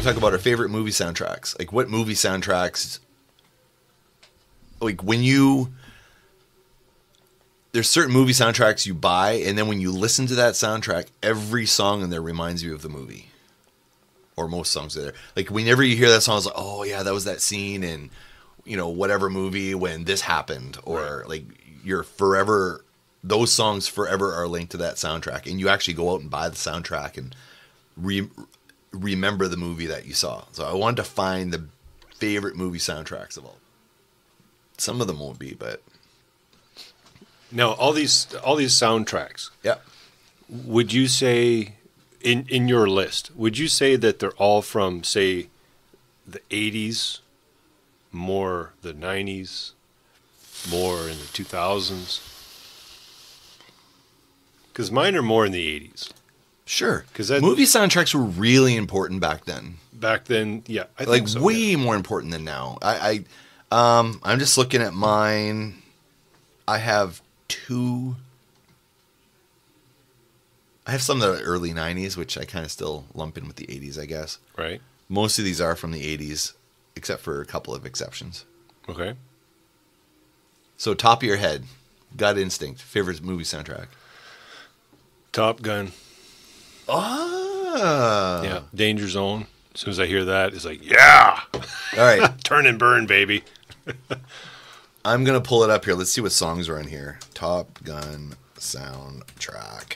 to talk about our favorite movie soundtracks. Like, what movie soundtracks, like, there's certain movie soundtracks you buy, and then when you listen to that soundtrack, every song in there reminds you of the movie. Or most songs are there. Like, whenever you hear that song, it's like, oh, yeah, that was that scene in, whatever movie when this happened. Or, like, you're forever, those songs forever are linked to that soundtrack. And you actually go out and buy the soundtrack and remember the movie that you saw. So I wanted to find the favorite movie soundtracks of all. Some of them won't be, but... Now, all these soundtracks. Yeah. Would you say... In your list, would you say that they're all from, say, the 80s, more the 90s, more in the 2000s? Because mine are more in the 80s. Sure. Because movie soundtracks were really important back then. Back then, yeah. I think so, way more important than now. I'm just looking at mine. I have two... I have some that are early 90s, which I kind of still lump in with the 80s, I guess. Right. Most of these are from the 80s, except for a couple of exceptions. Okay. So, top of your head, gut instinct, favorite movie soundtrack? Top Gun. Ah. Yeah. Danger Zone. As soon as I hear that, it's like, yeah. All right. Turn and burn, baby. I'm going to pull it up here. Let's see what songs are on here. Top Gun soundtrack.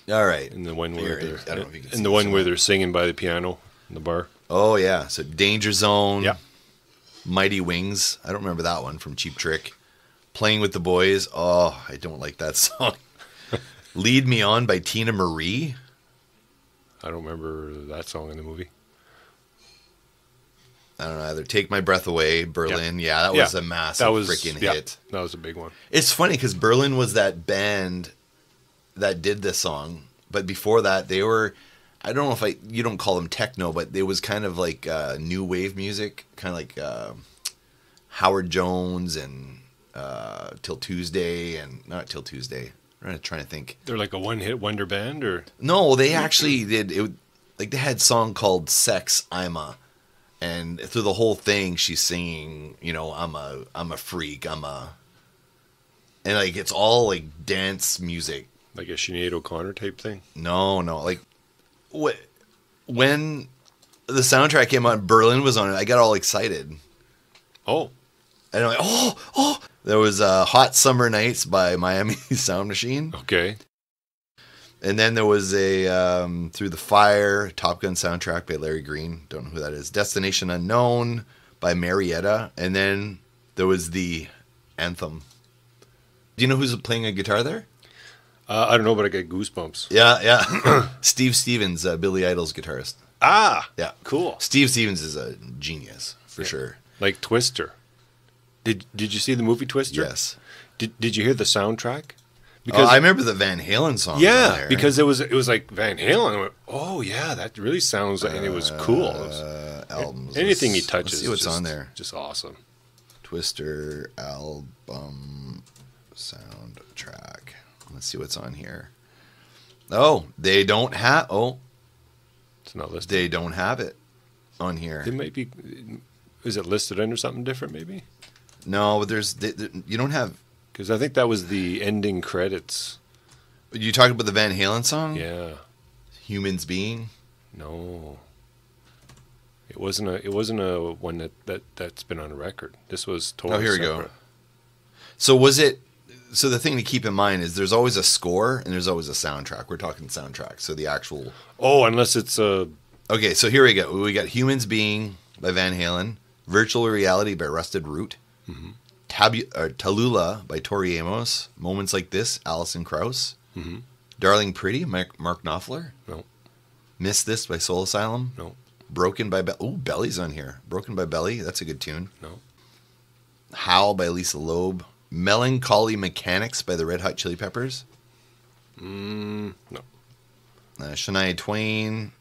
All right. And the one where I don't know if you can see the one where they're singing by the piano in the bar. Oh yeah. So Danger Zone. Yeah. Mighty Wings. I don't remember that one from Cheap Trick. Playing with the Boys. Oh, I don't like that song. Lead Me On by Tina Marie. I don't remember that song in the movie. I don't know either. Take My Breath Away. Berlin. Yeah, that was a massive freaking hit. That was a big one. It's funny because Berlin was that band that did this song, but before that they were, I don't know if you don't call them techno, but it was kind of like new wave music, kind of like Howard Jones and Till Tuesday, and not Till Tuesday. I'm trying to think. They're like a one-hit wonder band, or no? They actually did it. Like they had a song called "Sex I'm a," and through the whole thing she's singing, I'm a freak, and like it's all like dance music. Like a Sinead O'Connor type thing? No. Like, when the soundtrack came on, Berlin was on it, I got all excited. Oh. And I'm like, oh. There was Hot Summer Nights by Miami Sound Machine. Okay. And then there was a Through the Fire, Top Gun soundtrack by Larry Green. Don't know who that is. Destination Unknown by Marietta. And then there was the anthem. Do you know who's playing a guitar there? I don't know, but I get goosebumps. Yeah. Steve Stevens, Billy Idol's guitarist. Ah, yeah, cool. Steve Stevens is a genius for sure. Like Twister. Did you see the movie Twister? Yes. Did you hear the soundtrack? Because I remember the Van Halen song. Yeah, because it was like Van Halen. I went, oh yeah, that really sounds like, and it was cool. Albums. Anything he touches, let's see what's on there. Just awesome. Twister album soundtrack. Let's see what's on here. Oh, they don't have. Oh, it's not listed. They don't have it on here. It might be. Is it listed under something different? Maybe. No, but you don't have. Because I think that was the ending credits. You talking about the Van Halen song? Yeah. Humans Being. No. It wasn't a one that's been on a record. This was totally. Oh, here separate. we go. So was it? So the thing to keep in mind is there's always a score and there's always a soundtrack. We're talking soundtrack. So the actual... Oh, unless it's a... Okay, so here we go. We got Humans Being by Van Halen, Virtual Reality by Rusted Root, mm-hmm. Tallulah by Tori Amos, Moments Like This, Alison Krauss, mm-hmm. Darling Pretty, Mark Knopfler. No. Miss This by Soul Asylum. No. Broken by... Belly's on here. Broken by Belly. That's a good tune. No. Howl by Lisa Loeb. Melancholy Mechanics by the Red Hot Chili Peppers. No. Shania Twain.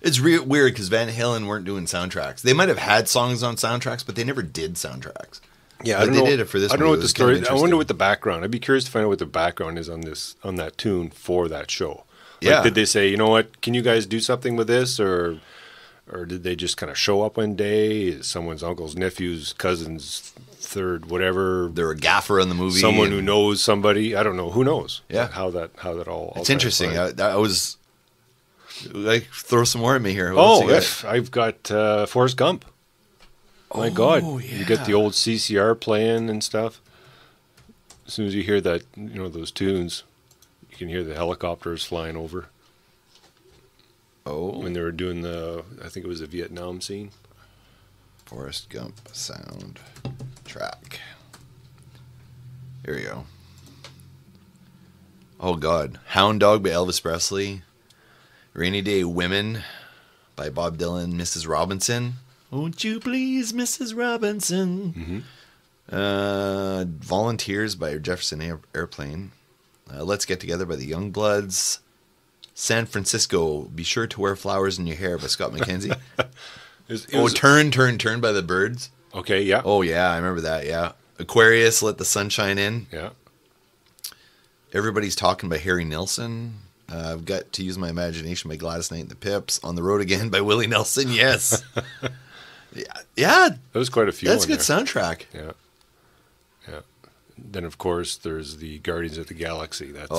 It's weird because Van Halen weren't doing soundtracks. They might have had songs on soundtracks, but they never did soundtracks. Yeah, but they did it for this. I don't know what the story. I wonder what the background. I'd be curious to find out what the background is on that tune for that show. Yeah. Like, did they say, you know what, can you guys do something with this? Or did they just kind of show up one day? Someone's uncle's, nephew's, cousin's, third, whatever. They're a gaffer in the movie. Someone who knows somebody. I don't know. Who knows? Yeah. How that all. It's interesting. I was like, throw some more at me here. I've got Forrest Gump. My God, yeah. You got the old CCR playing and stuff. As soon as you hear that, those tunes, you can hear the helicopters flying over. Oh. When they were doing I think it was the Vietnam scene. Forrest Gump sound track. Here we go. Oh, God. Hound Dog by Elvis Presley. Rainy Day Women by Bob Dylan. Mrs. Robinson. Won't you please, Mrs. Robinson? Mm-hmm. Volunteers by Jefferson Airplane. Let's Get Together by the Youngbloods. San Francisco, Be Sure to Wear Flowers in Your Hair by Scott McKenzie. Turn by the Birds. Okay, yeah. Oh, yeah, I remember that, yeah. Aquarius, Let the Sunshine In. Yeah. Everybody's Talking by Harry Nilsson. I've Got to Use My Imagination by Gladys Knight and the Pips. On the Road Again by Willie Nelson, yes. Yeah. That was quite a few. That's a good soundtrack. Yeah. Yeah. Then, of course, there's the Guardians of the Galaxy. That's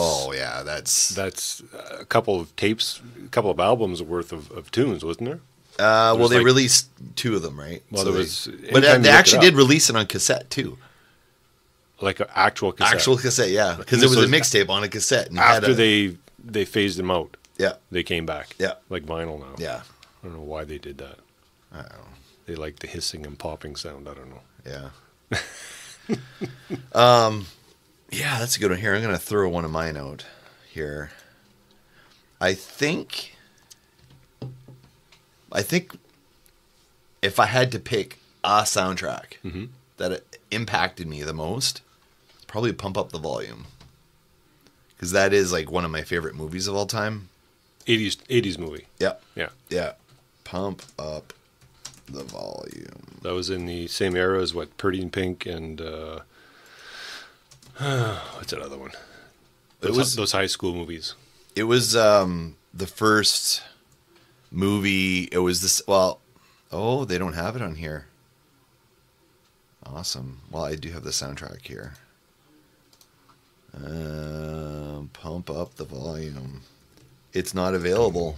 a couple of tapes, a couple of albums worth of tunes, wasn't there? Well, they released 2 of them, right? Well, but they actually did release it on cassette, too. Like an actual cassette? Actual cassette, yeah. Because it was a mixtape on a cassette. And after they phased them out. Yeah. They came back. Yeah. Like vinyl now. Yeah. I don't know why they did that. I don't know. They like the hissing and popping sound. I don't know. Yeah. Yeah, that's a good one. Here, I'm going to throw one of mine out here. I think if I had to pick a soundtrack that impacted me the most, probably Pump Up the Volume. Because that is like one of my favorite movies of all time. 80s movie. Yeah. Yeah. Yeah. Pump Up the Volume. That was in the same era as what, Pretty in Pink and what's that other one? Those high school movies. It was the first movie. It was this. Well, they don't have it on here. Awesome. Well, I do have the soundtrack here. Pump Up the Volume. It's not available.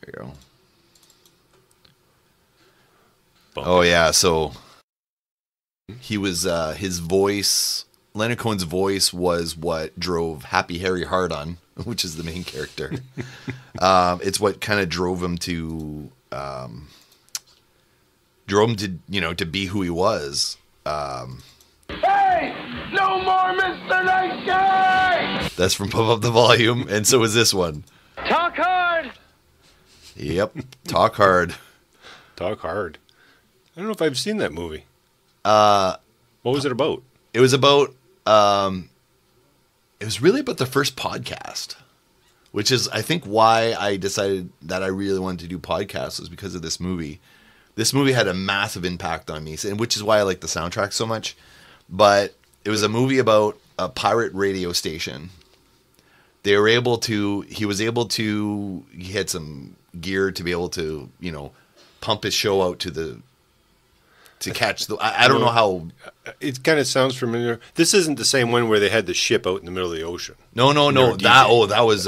There you go. Oh yeah, so he was his voice. Leonard Cohen's voice was what drove Happy Harry Hart on, which is the main character. It's what kind of drove him to to be who he was. Hey, no more Mr. Nice Guy! That's from Pump Up the Volume, and so is this one. Talk hard! Yep, Talk Hard. Talk Hard. I don't know if I've seen that movie. What was it about? It was about, it was really about the first podcast, which is, I think, why I decided that I really wanted to do podcasts was because of this movie. This movie had a massive impact on me, and which is why I like the soundtrack so much. But it was a movie about a pirate radio station. He had some gear to be able to, pump his show out to catch the. I don't know how. It kind of sounds familiar. This isn't the same one where they had the ship out in the middle of the ocean. No. That was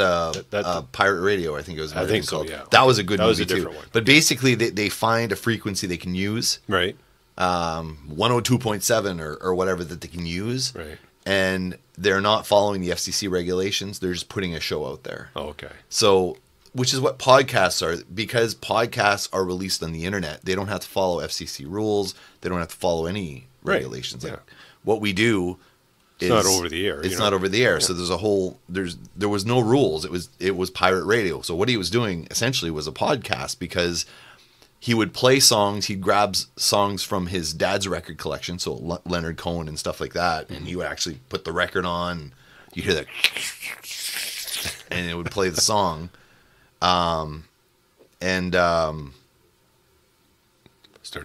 pirate radio. I think it was. I think so. Yeah. That was a good movie was a different too. one. But basically, they find a frequency they can use. Right. 102.7 or whatever that they can use. Right. And they're not following the FCC regulations. They're just putting a show out there. Oh, okay. So, which is what podcasts are. Because podcasts are released on the internet, they don't have to follow FCC rules. They don't have to follow any regulations. Right. Like what we do is not over the air. It's not over the air. Yeah. So there was no rules. It was pirate radio. So what he was doing essentially was a podcast because he would play songs. He'd grab songs from his dad's record collection, so Leonard Cohen and stuff like that, and he would actually put the record on. You hear that, and it would play the song. Start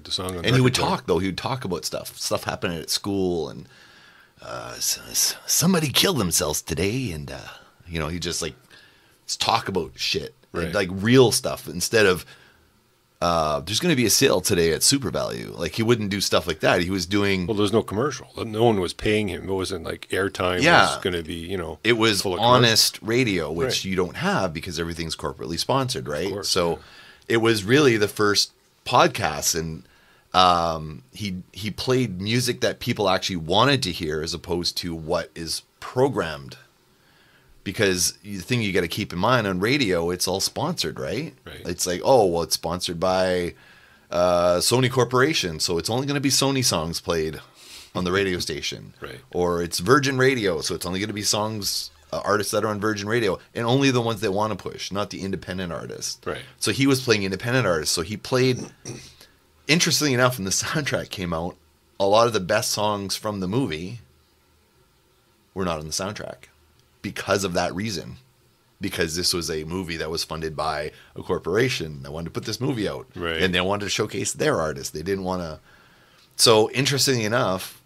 the song. And he would talk though. He would talk about stuff happening at school, and somebody killed themselves today, and he just like talk about shit, right. like real stuff instead of there's going to be a sale today at Super Value. Like he wouldn't do stuff like that. He was doing there's no commercial. No one was paying him. It wasn't like airtime was going to be it was full of honest radio, which right. you don't have because everything's corporately sponsored, right? Course, so it was really the first podcast, and he played music that people actually wanted to hear as opposed to what is programmed. Because the thing you got to keep in mind on radio, it's all sponsored, right? Right. It's like, it's sponsored by Sony Corporation, so it's only going to be Sony songs played on the radio station. Right. Or it's Virgin Radio, so it's only going to be songs, artists that are on Virgin Radio, and only the ones they want to push, not the independent artists. Right. So he was playing independent artists. So he played, interestingly enough, when the soundtrack came out, a lot of the best songs from the movie were not on the soundtrack. Because of that reason, because this was a movie that was funded by a corporation that wanted to put this movie out, right. and they wanted to showcase their artists. They didn't want to. So interestingly enough,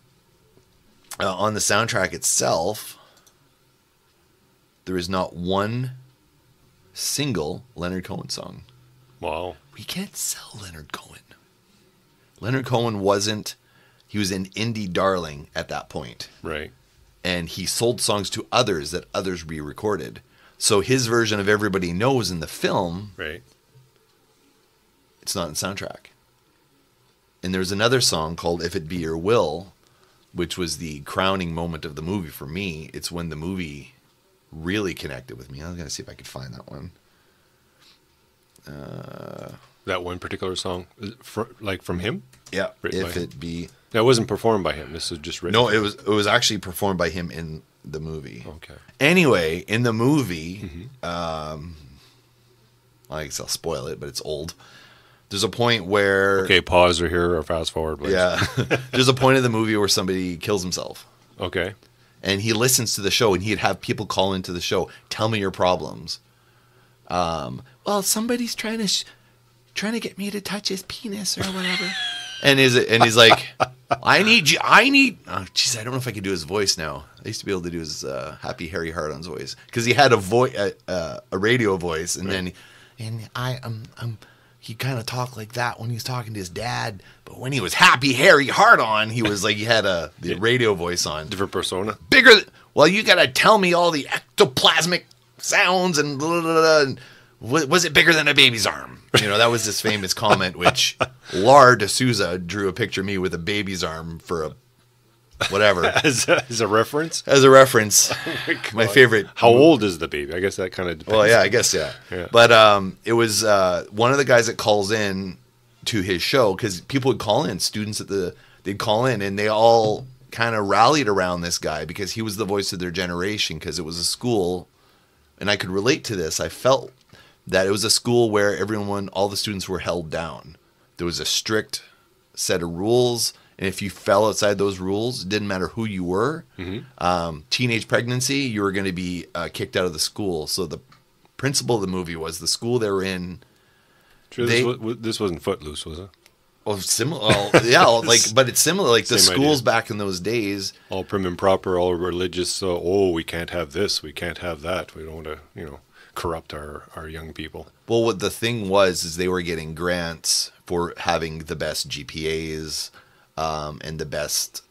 on the soundtrack itself, there is not one single Leonard Cohen song. Wow. We can't sell Leonard Cohen. Leonard Cohen wasn't. He was an indie darling at that point. Right. And he sold songs to others that others re-recorded. So his version of Everybody Knows in the film, right, it's not in the soundtrack. And there's another song called If It Be Your Will, which was the crowning moment of the movie for me. It's when the movie really connected with me. I was going to see if I could find that one. That one particular song, from him? Yeah, Written If It Be... That wasn't performed by him. This was just written. No, it was actually performed by him in the movie. Okay. Anyway, in the movie, I guess I'll spoil it, but it's old. There's a point where... Okay, pause or here or fast forward, please. Yeah. There's a point in the movie where somebody kills himself. Okay. And he listens to the show, and he'd have people call into the show, tell me your problems. Well, somebody's trying to get me to touch his penis or whatever. and he's like... I need... Oh, jeez, I don't know if I can do his voice now. I used to be able to do his Happy Harry Hart-On's voice. Because he had a radio voice, and right. he kind of talked like that when he was talking to his dad. But when he was Happy Harry Hart-On, he was like, he had the radio voice on. Different persona? Bigger... Well, you got to tell me all the ectoplasmic sounds and blah, blah, blah, and was it bigger than a baby's arm? That was this famous comment, which Lar D'Souza drew a picture of me with a baby's arm for a whatever. As a reference? As a reference. Oh my favorite. How old is the baby? I guess that kind of depends. Well, yeah, I guess, yeah. But it was one of the guys that calls in to his show, because people would call in, students they'd call in, and they all kind of rallied around this guy because he was the voice of their generation, because it was a school, and I could relate to this. I felt that it was a school where all the students were held down. There was a strict set of rules, and if you fell outside those rules, it didn't matter who you were. Mm-hmm. Teenage pregnancy, you were going to be kicked out of the school. So the principle of the movie was the school they were in. Sure, this wasn't Footloose, was it? Well, similar. Yeah, but it's similar. Like the schools back in those days, all prim and proper, all religious. We can't have this, we can't have that. We don't want to, corrupt our young people. Well, what the thing was is they were getting grants for having the best GPAs and the best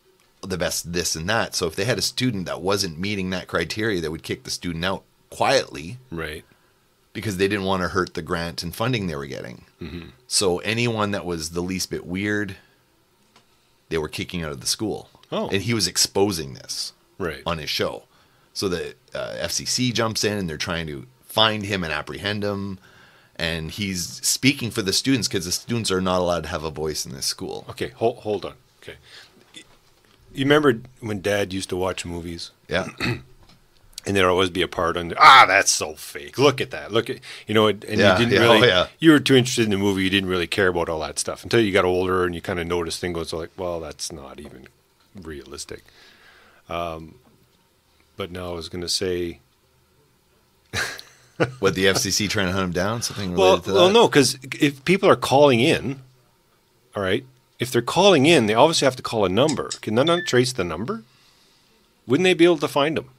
this and that. So if they had a student that wasn't meeting that criteria, they would kick the student out quietly, right? Because they didn't want to hurt the grant and funding they were getting. Mm-hmm. So anyone that was the least bit weird, they were kicking out of the school. Oh, and he was exposing this right on his show. So the FCC jumps in and they're trying to find him and apprehend him, and he's speaking for the students because the students are not allowed to have a voice in this school. Okay, hold on. Okay, you remember when Dad used to watch movies? Yeah. And there'd always be a part on that's so fake. Look at that. Look at and you didn't really. You were too interested in the movie. You didn't really care about all that stuff until you got older and you kind of noticed things. Like, well, that's not even realistic. But now I was going to say. What, the FCC trying to hunt him down? Something related to that? Well, no, because if people are calling in, all right, if they're calling in, they obviously have to call a number. Can they not trace the number? Wouldn't they be able to find them?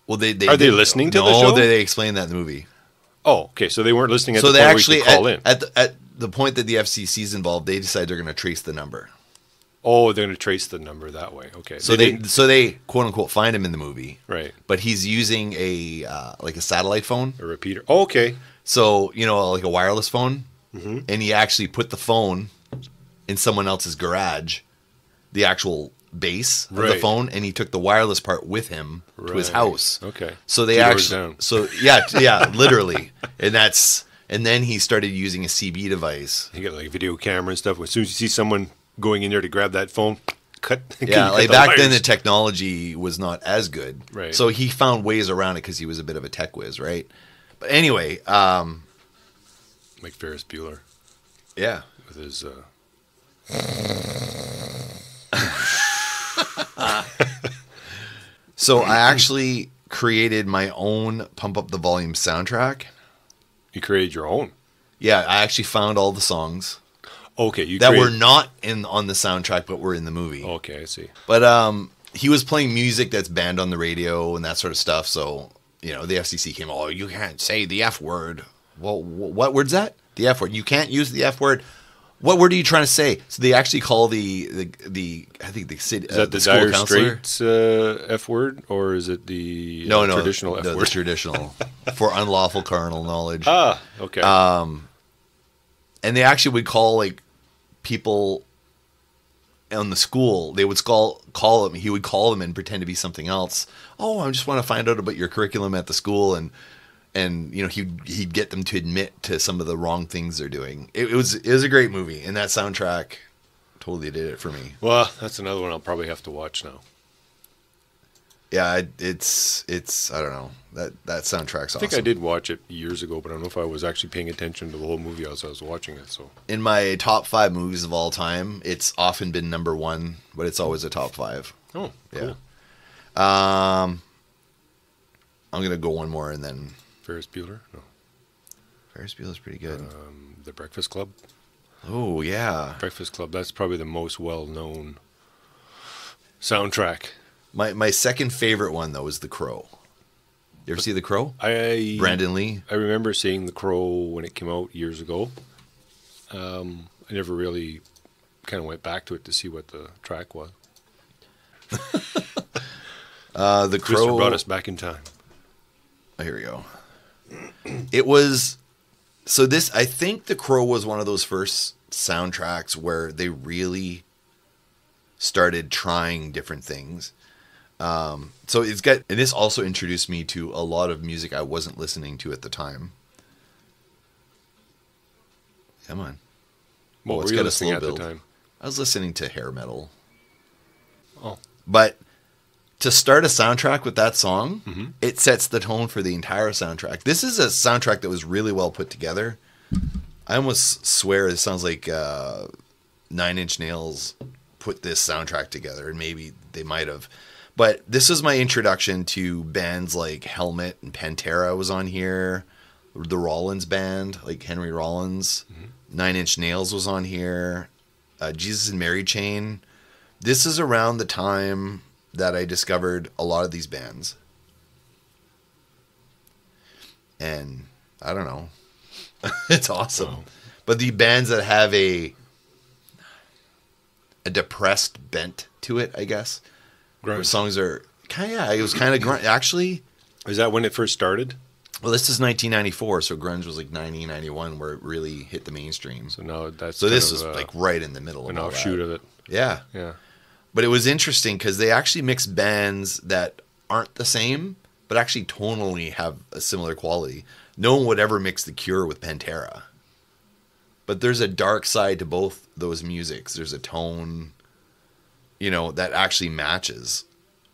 Well, they Are they listening to the show? No, they explain that in the movie. Oh, okay. So they weren't listening at So the they point actually, where you could call in. at the point that the FCC's involved, they decide they're going to trace the number. Oh, they're going to trace the number that way. Okay. So they quote unquote find him in the movie, right? But he's using a like a satellite phone, A repeater. Oh, okay. so like a wireless phone, and he actually put the phone in someone else's garage, the actual base of the Right. phone, and he took the wireless part with him to his Right. house. Okay. So they 2 doors actually, down. so yeah, literally, and then he started using a CB device. You got like video camera and stuff. As soon as you see someone going in there to grab that phone, cut. Yeah, cut like the back then wires. the technology was not as good. Right. So he found ways around it because he was a bit of a tech whiz, right? But anyway, Like Ferris Bueller yeah. with his. So I actually created my own Pump Up the Volume soundtrack. You created your own. Yeah, I actually found all the songs Okay, you that were created- not on the soundtrack but were in the movie. Okay, I see. But he was playing music that's banned on the radio and that sort of stuff. So, the FCC came, oh, you can't say the F word. Well, what word's that? The F word. You can't use the F word. What word are you trying to say? So they actually call the I think the city Is that the school Dire counselor. Straits F word, or is it the No, traditional F the word? traditional for unlawful carnal knowledge. Ah, okay. And they actually would call like people on the school. They would call him. He would call them and pretend to be something else. Oh, I just want to find out about your curriculum at the school, and he'd get them to admit to some of the wrong things they're doing. It was a great movie, and that soundtrack totally did it for me. Well, that's another one I'll probably have to watch now. Yeah, it's I don't know, that soundtrack's awesome. I think I did watch it years ago, but I don't know if I was actually paying attention to the whole movie as I was watching it. So In my top 5 movies of all time, it's often been number 1, but it's always a top 5. oh, cool. Yeah. I'm gonna go one more and then Ferris Bueller, no, Ferris Bueller's pretty good. The Breakfast Club. Oh yeah, Breakfast Club. That's probably the most well-known soundtrack. my second favorite one though is The Crow. You ever see The Crow? Brandon Lee. I remember seeing The Crow when it came out years ago. I never really kind of went back to it to see what the track was. The Christopher Crow brought us back in time. Oh, here we go. It was I think The Crow was one of those first soundtracks where they really started trying different things. So and this also introduced me to a lot of music I wasn't listening to at the time. Come on. What it's were you got a listening slow at build. the time? I was listening to hair metal. Oh, But to start a soundtrack with that song, it sets the tone for the entire soundtrack. This is a soundtrack that was really well put together. I almost swear it sounds like 9 Inch Nails put this soundtrack together, and maybe they might have. But this was my introduction to bands like Helmet and Pantera was on here. The Rollins band, like Henry Rollins. 9 Inch Nails was on here. Jesus and Mary Chain. This is around the time that I discovered a lot of these bands. And I don't know. It's awesome. Wow. But the bands that have a depressed bent to it, I guess. Where grunge. songs are it was kind of grunge. Actually, Is that when it first started? well, this is 1994, so grunge was like 90, 91 where it really hit the mainstream. So now that's So this kind was of, like right in the middle of an all offshoot that. of it. Yeah. Yeah. But it was interesting because they actually mix bands that aren't the same, but actually tonally have a similar quality. No one would ever mix The Cure with Pantera. But there's a dark side to both those musics. There's a tone, that actually matches.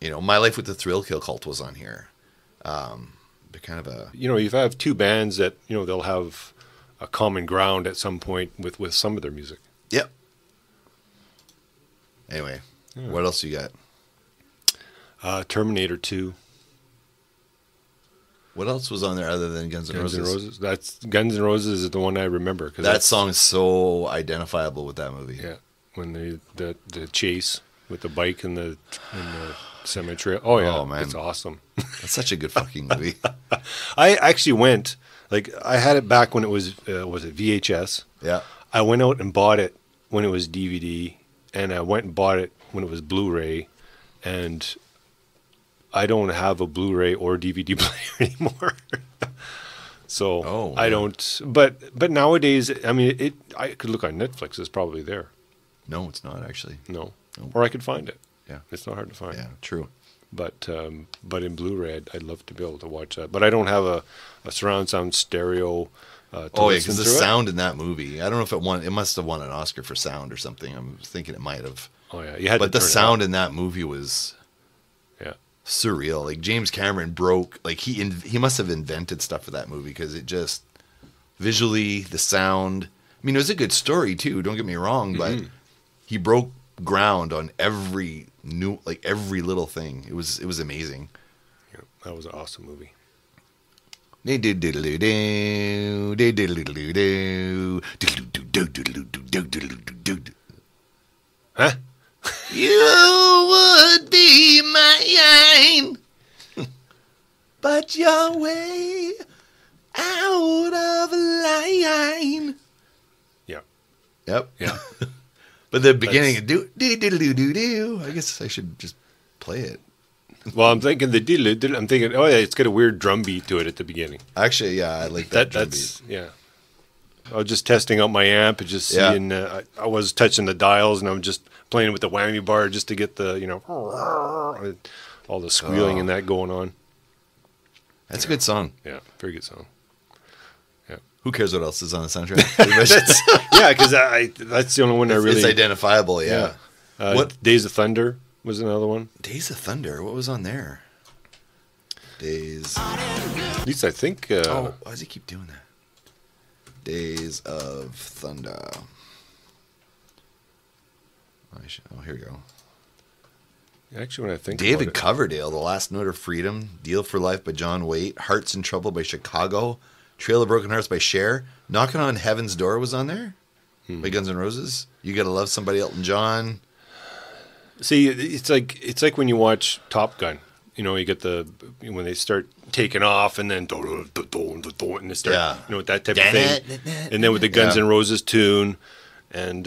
My Life with the Thrill Kill Cult was on here. But kind of a... You have two bands that, they'll have a common ground at some point with some of their music. Yep. Anyway, what else you got? Terminator 2. What else was on there other than Guns N' Guns Roses? N' Roses. That's Guns N' Roses is the one I remember. That song is so identifiable with that movie. Yeah, when the chase. with the bike and the cemetery. Oh yeah, Oh, man. it's awesome. That's such a good fucking movie. I actually went, like, I had it back when it was it VHS? Yeah. I went out and bought it when it was DVD, and I went and bought it when it was Blu-ray, and I don't have a Blu-ray or DVD player anymore. So Oh, I yeah. don't. But nowadays, I mean, I could look on Netflix. It's probably there. No, it's not actually. No, Nope. or I could find it. Yeah. It's not hard to find. Yeah, true. But in Blu-ray, I'd love to be able to watch that. But I don't have a surround sound stereo. To Oh yeah, listen because the through it. sound in that movie, I don't know if it won. It must have won an Oscar for sound or something. I'm thinking it might have. Oh yeah, you had But to the turn it sound up. in that movie was Yeah. surreal. Like James Cameron broke. Like he must have invented stuff for that movie because it just visually the sound. I mean, it was a good story too. Don't get me wrong, but he broke ground on every little thing. It was amazing. Yeah, that was an awesome movie. They did diddle-doo-doo, they diddle-doo-doo, diddle-doo-doo-doo-doo-doo-doo-doo. Huh? You would be mine, but you're way out of line. Yeah. Yep. Yeah. But the beginning, do. I guess I should just play it. Well, I'm thinking I'm thinking, oh yeah, it's got a weird drum beat to it at the beginning. Actually, yeah, I like that. drum beat. Yeah. I was just testing out my amp and just Yeah. seeing. I was touching the dials and I'm just playing with the whammy bar just to get the all the squealing and that going on. That's a good song. Yeah, very good song. Who cares what else is on the soundtrack? Pretty much it's, Yeah, because that's the only one I really. it's identifiable. Yeah. What Days of Thunder was another one. Days of Thunder? What was on there? Days. At least I think. Oh, why does he keep doing that? Days of Thunder. Oh, here we go. Actually, when I think David about it, Coverdale, The Last Note of Freedom, Deal for Life by John Waite, Hearts in Trouble by Chicago, Trail of Broken Hearts by Cher, Knocking on Heaven's Door was on there by Guns N' Roses. You Gotta Love Somebody, Elton John. see, it's like when you watch Top Gun. You know, you get when they start taking off, and then and they start, Yeah. with that type of thing, and then with the Guns N' Roses tune, and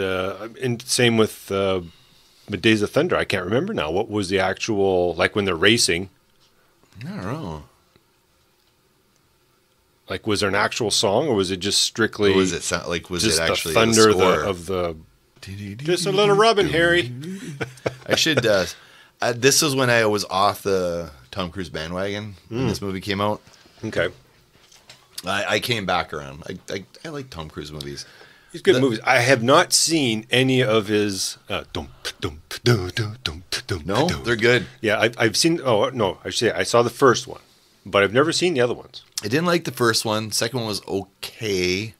same with Days of Thunder. I can't remember now. What was the actual, like when they're racing? I don't know. Like, was there an actual song, or was it just strictly What was it sound like? Was just it actually the thunder the score? of the? Just a little rubbing, Harry. I should. This was when I was off the Tom Cruise bandwagon when this movie came out. Okay, I came back around. I like Tom Cruise movies. he's good movies. I have not seen any of his. No, they're good. Yeah, I've seen. Oh no, I should say I saw the first one, but I've never seen the other ones. I didn't like the first one. Second one was okay.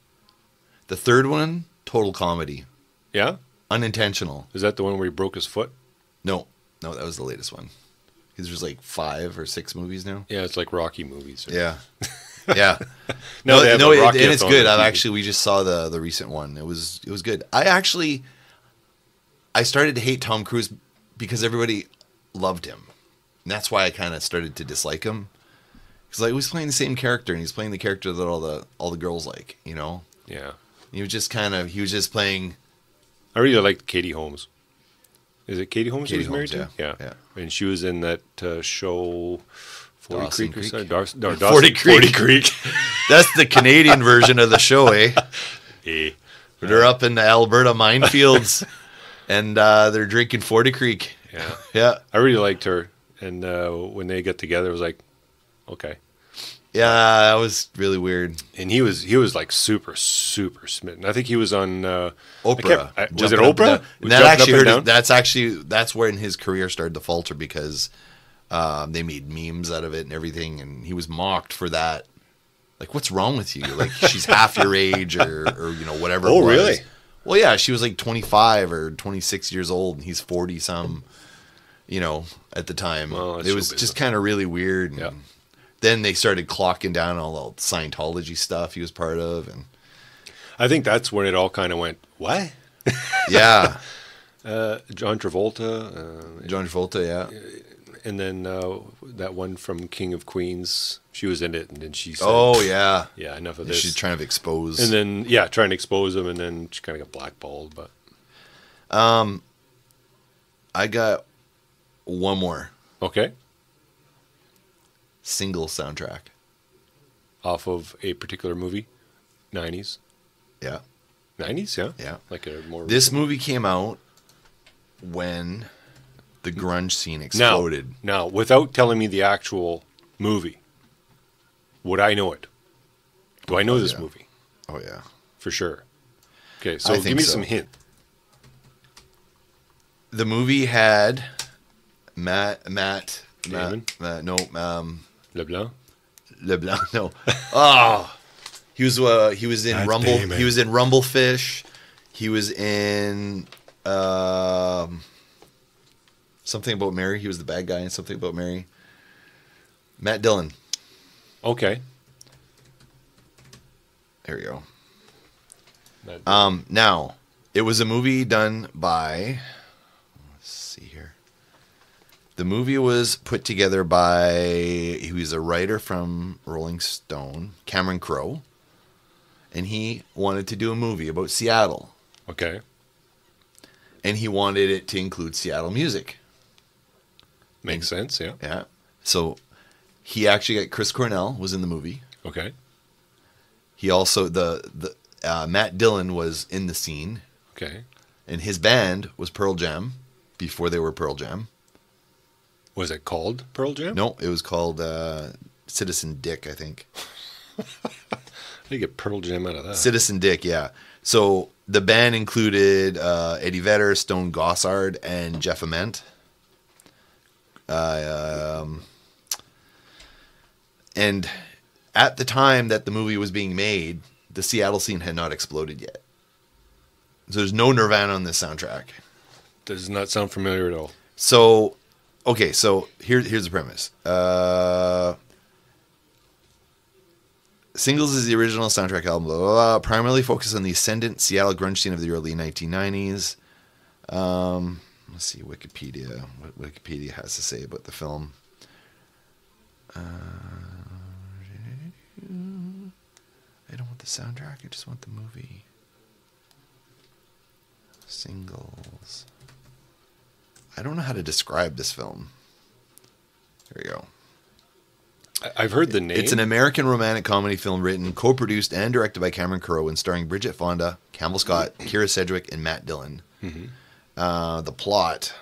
The third one, total comedy, Yeah, unintentional. is that the one where he broke his foot? No, that was the latest one. Because there's like 5 or 6 movies now. Yeah, it's like Rocky movies. Yeah, yeah. No, they have a Rocky and it's on good. the I've TV. we just saw the recent one. It was good. I started to hate Tom Cruise because everybody loved him, and that's why I kind of started to dislike him. Because like he was playing the same character, and he's playing the character that all the girls like. You know, Yeah, he was just playing. I really liked Katie Holmes. Is it Katie Holmes Katie he was married Holmes, to? yeah. And she was in that show 40 Dawson Creek or Creek? something. No, 40 Creek. 40 Creek. That's the Canadian version of the show, eh? Eh. They're up in the Alberta minefields, and they're drinking 40 Creek. Yeah, Yeah, I really liked her. And when they got together, it was like, okay. yeah, that was really weird. And he was like super smitten. I think he was on Oprah. Was it Jumping up and Oprah? down. Was That Jumping actually Up and hurt. Down? That's when his career started to falter because they made memes out of it and everything, and he was mocked for that. Like, what's wrong with you? Like, she's half your age, or whatever. Oh, it was. really? Well, yeah, she was like 25 or 26 years old, and he's 40 some. At the time, Well, that's it was show just business. kind of really weird. And Yeah. Then they started clocking down all the Scientology stuff he was part of, and I think that's when it all kind of went, what? yeah. John Travolta. John Travolta, yeah. And then that one from King of Queens, she was in it, and then she said, Oh, yeah. yeah, enough of And this. she's trying to expose. And then, yeah, trying to expose him, and then she kind of got blackballed. But I got one more. okay, Single soundtrack. off of a particular movie, 90s. Yeah. 90s, yeah? Yeah. Like a more... This movie came out when the grunge scene exploded. Now, without telling me the actual movie, would I know it? Do I know this yeah. movie? Oh, yeah. For sure. Okay, so I give think me so. some hint. The movie had Matt, Damon? LeBlanc? LeBlanc, no. Oh, he was in Matt Rumble. Damon. He was in Rumblefish. He was in Something About Mary. He was the bad guy in Something About Mary. Matt Dillon. Okay. There you go. Matt- Now, it was a movie done by, let's see here. The movie was put together by, he was a writer from Rolling Stone, Cameron Crowe, and he wanted to do a movie about Seattle, okay. and he wanted it to include Seattle music. Makes sense, yeah. Yeah. So he actually got Chris Cornell was in the movie. Okay. He also, Matt Dillon was in the scene, Okay. and his band was Pearl Jam before they were Pearl Jam. Was it called Pearl Jam? No, it was called Citizen Dick, I think. How do you get Pearl Jam out of that? Citizen Dick, yeah. So the band included Eddie Vedder, Stone Gossard, and Jeff Ament. And at the time that the movie was being made, the Seattle scene had not exploded yet. So there's no Nirvana on this soundtrack. Does not sound familiar at all. So, okay, so here's the premise. Singles is the original soundtrack album, blah, blah, blah, primarily focused on the ascendant Seattle grunge scene of the early 1990s. Let's see Wikipedia, what Wikipedia has to say about the film. I don't want the soundtrack, I just want the movie. Singles. I don't know how to describe this film. There you go. I've heard the name. It's an American romantic comedy film written, co-produced, and directed by Cameron Crowe and starring Bridget Fonda, Campbell Scott, Kira Sedgwick, and Matt Dillon. Mm-hmm. The plot.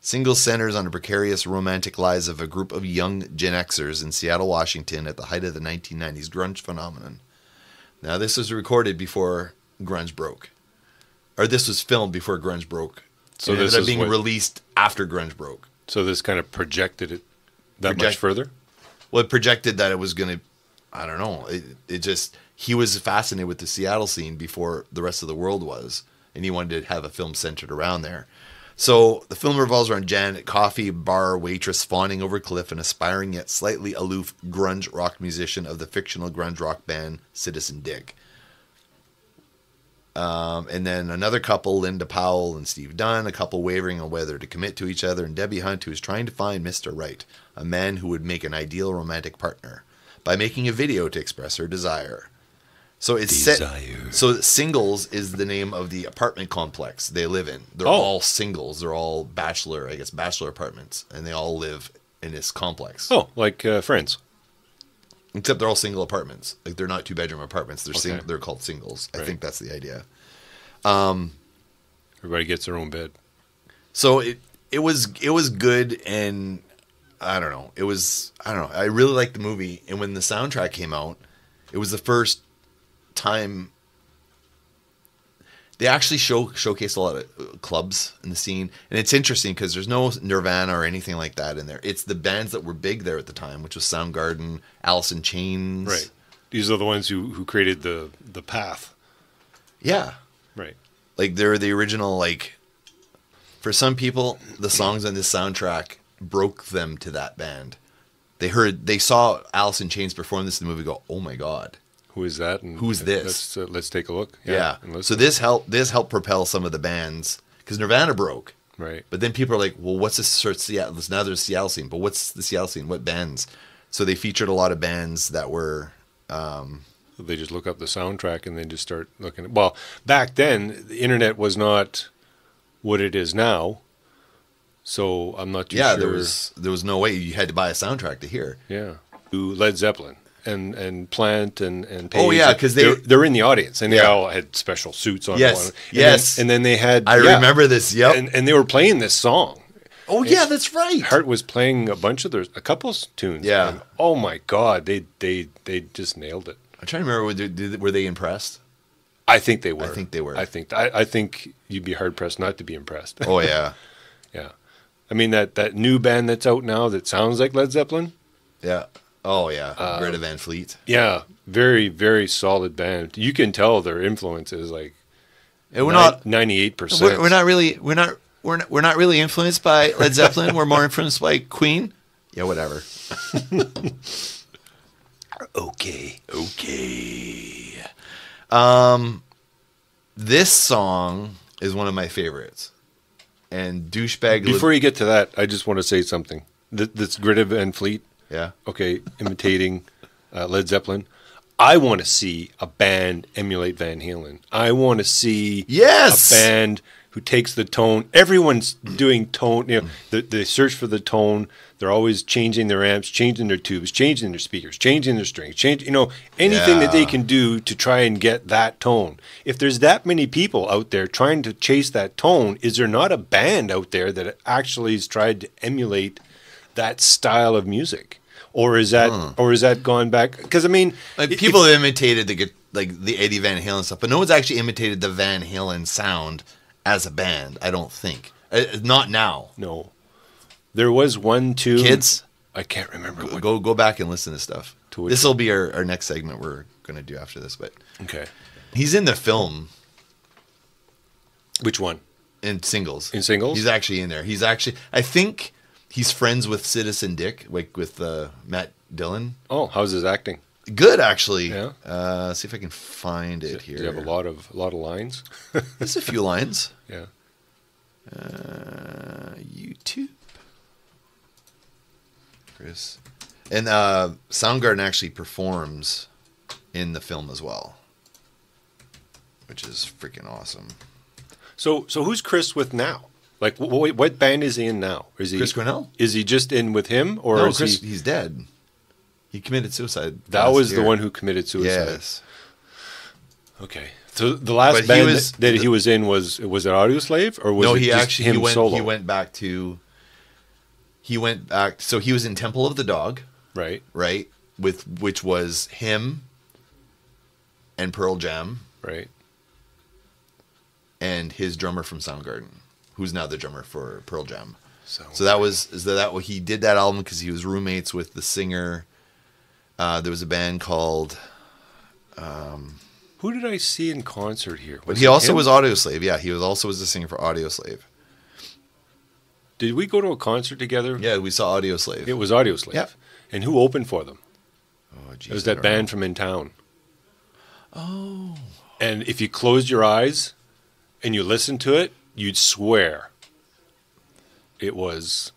Singles centers on the precarious romantic lives of a group of young Gen Xers in Seattle, Washington at the height of the 1990s grunge phenomenon. Now, this was recorded before grunge broke. Or this was filmed before grunge broke. So it this ended up is being what- released after grunge broke. So this kind of projected it that much further? Well, it projected that it was going to, I don't know. It just, he was fascinated with the Seattle scene before the rest of the world was. And he wanted to have a film centered around there. So the film revolves around Janet, coffee bar waitress fawning over a cliff, an aspiring yet slightly aloof grunge rock musician of the fictional grunge rock band Citizen Dick. And then another couple, Linda Powell and Steve Dunn, a couple wavering on whether to commit to each other, and Debbie Hunt, who is trying to find Mr. Right, a man who would make an ideal romantic partner, by making a video to express her desire. So it's set. So Singles is the name of the apartment complex they live in. They're all singles. They're all bachelor apartments, and they all live in this complex. Oh, like Friends. Except they're all single apartments. Like they're not 2-bedroom apartments. They're Okay. they're called singles. I Right. think that's the idea. Everybody gets their own bed. So it was good, and I don't know. I really liked the movie, and when the soundtrack came out, it was the first time they actually showcased a lot of clubs in the scene, and it's interesting because there's no Nirvana or anything like that in there. It's the bands that were big there at the time, which was Soundgarden, Alice in Chains. Right. These are the ones who created the path. Yeah. Right. Like they're the original, like, for some people, the songs on this soundtrack broke them to that band. They saw Alice in Chains perform this in the movie, go, oh my God. Who is that? And Who's this? Let's take a look. Yeah. and So this helped propel some of the bands, because Nirvana broke. Right. But then people are like, well, what's this sort of Seattle? Now there's Seattle scene, but what's the Seattle scene? What bands? So they featured a lot of bands that were. They just look up the soundtrack and then just start looking at. Well, back then the internet was not what it is now, so I'm not too sure. there was no way you had to buy a soundtrack to hear. Yeah, Led Zeppelin and Plant and Page. Oh yeah, because they're in the audience and they all had special suits on. Yes, and then they had. I remember this. Yep, and they were playing this song. Oh yeah, that's right. Iheart was playing a couple tunes. Yeah. And, oh my God, they just nailed it. I'm trying to remember. Were they impressed? I think they were. I think you'd be hard pressed not to be impressed. Oh yeah, yeah. I mean that new band that's out now that sounds like Led Zeppelin. yeah. Oh yeah, Greta Van Fleet. Yeah, very very solid band. You can tell their influence is like. We're not 98%. We're not really influenced by Led Zeppelin. We're more influenced by Queen. Yeah, whatever. Okay. This song is one of my favorites. And douchebag. Before you get to that, I just want to say something. That's Greta Van Fleet. Yeah. Okay, imitating Led Zeppelin. I want to see a band emulate Van Halen. I want to see a band who takes the tone. Everyone's doing tone. You know, they search for the tone. They're always changing their amps, changing their tubes, changing their speakers, changing their strings, anything that they can do to try and get that tone. If there's that many people out there trying to chase that tone, is there not a band out there that actually has tried to emulate that style of music? Or is that gone back? Because I mean, people have imitated the Eddie Van Halen stuff, but no one's actually imitated the Van Halen sound as a band. I don't think. Not now. No. There was one, two. Kids? I can't remember. Go back and listen to stuff. This will be our next segment we're going to do after this. But okay. He's in the film. Which one? In Singles. In Singles? He's actually in there. I think he's friends with Citizen Dick, like with Matt Dillon. Oh, how's his acting? Good, actually. Yeah. See if I can find it here. Do you have a lot of lines? There's a few lines. Yeah. YouTube. Chris. And Soundgarden actually performs in the film as well, which is freaking awesome. So who's Chris with now? Like, what band is he in now? Is he Chris Cornell? Is he just in with him, or no? is He's dead. He committed suicide. That was the one who committed suicide. Yes. Okay. So the last band that he was in was it Audioslave, or was it just him solo? He went back. So he was in Temple of the Dog. Right. Which was him and Pearl Jam. Right. And his drummer from Soundgarden, who's now the drummer for Pearl Jam. So he did that album because he was roommates with the singer. There was a band called. Who did I see in concert here? But he also was Audioslave. Yeah, he was the singer for Audioslave. Did we go to a concert together? Yeah, we saw Audioslave. It was Audioslave. Yeah. And who opened for them? Oh, geez, it was that band from in town. Oh. And if you closed your eyes and you listened to it, you'd swear it was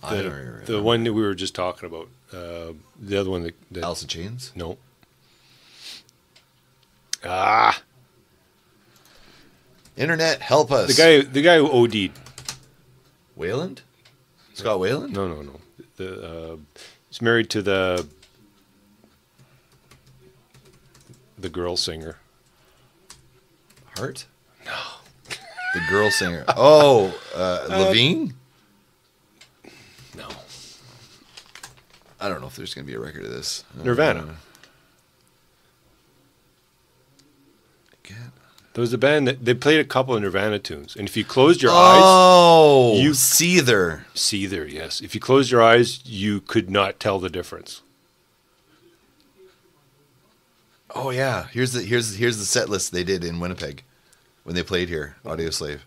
the one that we were just talking about. The other one that Alice in Chains? No. Internet, help us. The guy who OD'd. Wayland? Scott Wayland? No. He's married to the girl singer. Hart? No. The girl singer. Oh, Levine? No. I don't know if there's going to be a record of this. Nirvana. There was a band that they played a couple of Nirvana tunes, and if you closed your eyes, you Seether. Seether, yes. If you closed your eyes, you could not tell the difference. Oh yeah, here's the set list they did in Winnipeg when they played here. Audioslave.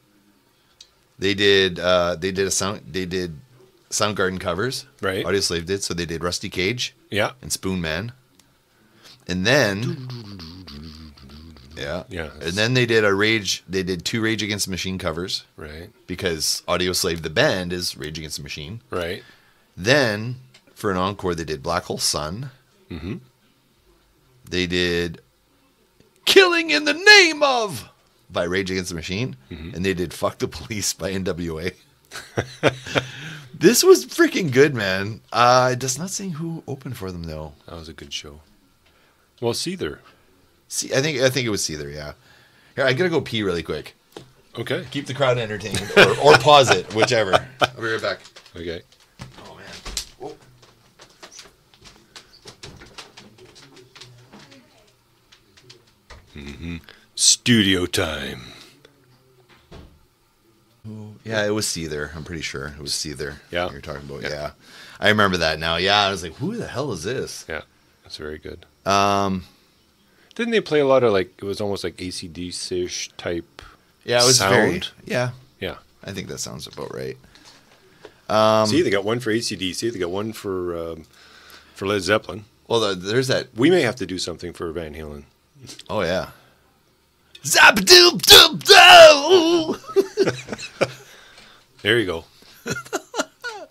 They did Soundgarden covers. Right. Audioslave did, so they did Rusty Cage. Yeah. And Spoon Man, and then Yeah. Yeah. And then they did they did 2 Rage Against the Machine covers. Right. Because Audioslave the band is Rage Against the Machine. Right. Then, for an encore, they did Black Hole Sun. Mm-hmm. They did Killing in the Name of by Rage Against the Machine. Mm-hmm. And they did Fuck the Police by NWA. This was freaking good, man. It does not say who opened for them, though. That was a good show. Well, Seether. See, I think it was Seether, yeah. Here, I gotta go pee really quick. Okay. Keep the crowd entertained, or pause it, whichever. I'll be right back. Okay. Oh, man. Whoa. Mm-hmm. Studio time. Yeah, it was Seether. I'm pretty sure it was Seether. Yeah. You're talking about. Yeah. I remember that now. Yeah, I was like, who the hell is this? Yeah, that's very good. Didn't they play a lot of it was almost like AC/DC-ish type Yeah, it was sound? very. Yeah. Yeah. I think that sounds about right. See, they got one for AC/DC. They got one for Led Zeppelin. Well, there's that. We may have to do something for Van Halen. Oh, yeah. Zap-a-doop-doop-doo! There you go.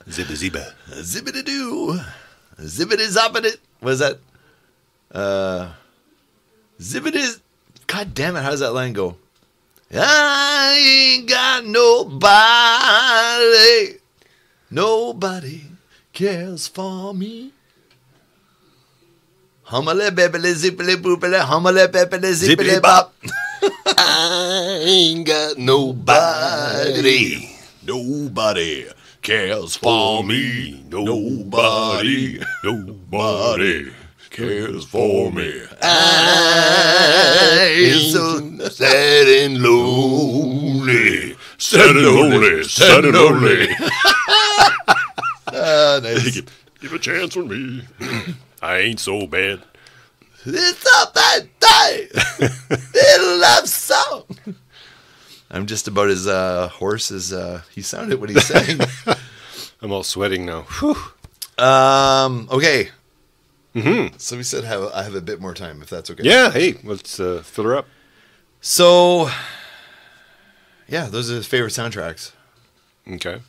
Zibba-zibba. Zibbity-doo. Zibbity-zoppity. What is that? Zibbity. God damn it. How does that line go? I ain't got nobody. Nobody cares for me. Hummily bibbly zippily boopily hummily bibbly zippily bop. I ain't got nobody. Nobody cares for me. Nobody cares for me. I'm so sad and lonely. Sad and lonely. Sad and lonely. Nice. Give a chance for me. I ain't so bad. It's a bad day. Little love song. I'm just about as hoarse as he sounded when he sang. I'm all sweating now. Whew. Okay. Mm-hmm. So we said I have a bit more time, if that's okay. Yeah, hey, let's fill her up. So, yeah, those are his favorite soundtracks. Okay.